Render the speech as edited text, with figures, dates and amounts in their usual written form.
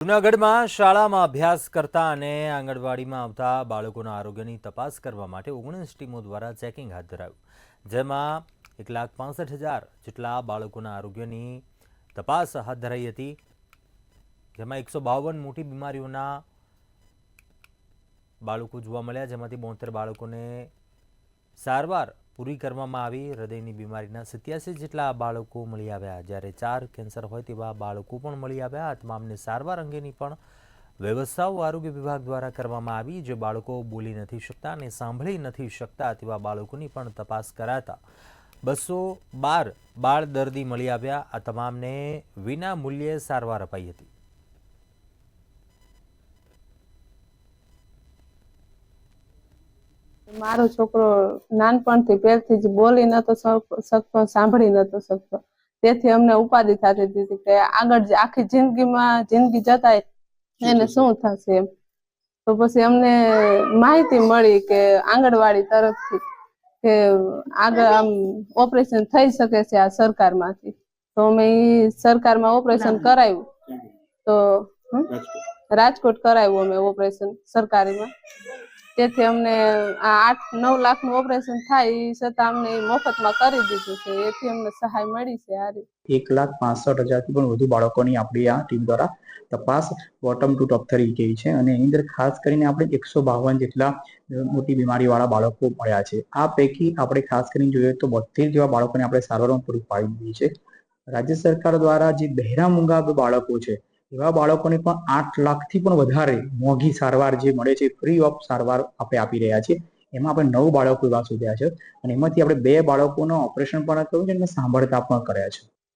જૂનાગઢમાં શાળામાં અભ્યાસ કરતા અને આંગણવાડીમાં આવતા બાળકોના આરોગ્યની તપાસ કરવા માટે 19 ટીમો દ્વારા ચેકિંગ હાથ ધરાયું, જેમાં 1,65,000 જેટલા બાળકોના આરોગ્યની તપાસ હાથ ધરાઈ હતી, જેમાં 152 મોટી બીમારીઓના બાળકો જોવા મળ્યા, જેમાંથી 72 બાળકોને સારવાર પૂરી કરવામાં આવી। હૃદયની બીમારીના 87 જેટલા બાળકો મળી આવ્યા, જ્યારે 4 કેન્સર હોય તેવા બાળકો પણ મળી આવ્યા। આ તમામને સારવાર અંગેની પણ વ્યવસ્થાઓ આરોગ્ય વિભાગ દ્વારા કરવામાં આવી। જે બાળકો બોલી નથી શકતા અને સાંભળી નથી શકતા તેવા બાળકોની પણ તપાસ કરાતા 212 બાળ દર્દી મળી આવ્યા। આ તમામને વિના મૂલ્યે સારવાર અપાઈ હતી। મારો છોકરો નાનપણથી પહેલથી જ બોલી નતો શકતો, સાંભળી નતો શકતો, તેથી અમને ઉપાધિ થતી હતી કે આગળ આખી જિંદગી જતાય એને શું થશે એમ। તો પછી અમને માહિતી મળી કે આંગણવાડી તરફથી કે આગળ આમ ઓપરેશન થઈ શકે છે આ સરકારમાંથી। તો અમે સરકારમાં ઓપરેશન કરાવ્યું, તો રાજકોટ કરાવ્યું અમે ઓપરેશન સરકારીમાં। તેથી અમને આ 8-9 લાખનું ઓપરેશન થાય એ છતાં અમને મફતમાં કરી દીધું છે, એથી અમને સહાય મળી છે। આ 1,65,000થી પણ વધુ બાળકોની આપણી આ ટીમ દ્વારા તપાસ બોટમ ટુ ટોપ થઈ ગઈ છે અને એની અંદર ખાસ કરીને આપણે 152 જેટલા મોટી બીમારીવાળા બાળકો મળ્યા છે। આ પૈકી આપણે ખાસ કરીને જોઈએ તો 72 જેવા બાળકોને આપણે સારવારમાં પૂરી પાડી દીધી છે। રાજ્ય સરકાર દ્વારા જે બહેરા મૂંગા બાળકો છે એવા બાળકોને પણ 8 લાખથી પણ વધારે મોંઘી સારવાર જે મળે છે, ફ્રી ઓફ સારવાર આપણે આપી રહ્યા છીએ। એમાં આપણે 9 બાળકો એવા શોધ્યા છે અને એમાંથી આપણે 2 બાળકોનું ઓપરેશન પણ કર્યું છે અને સાંભળતા પણ કર્યા છે।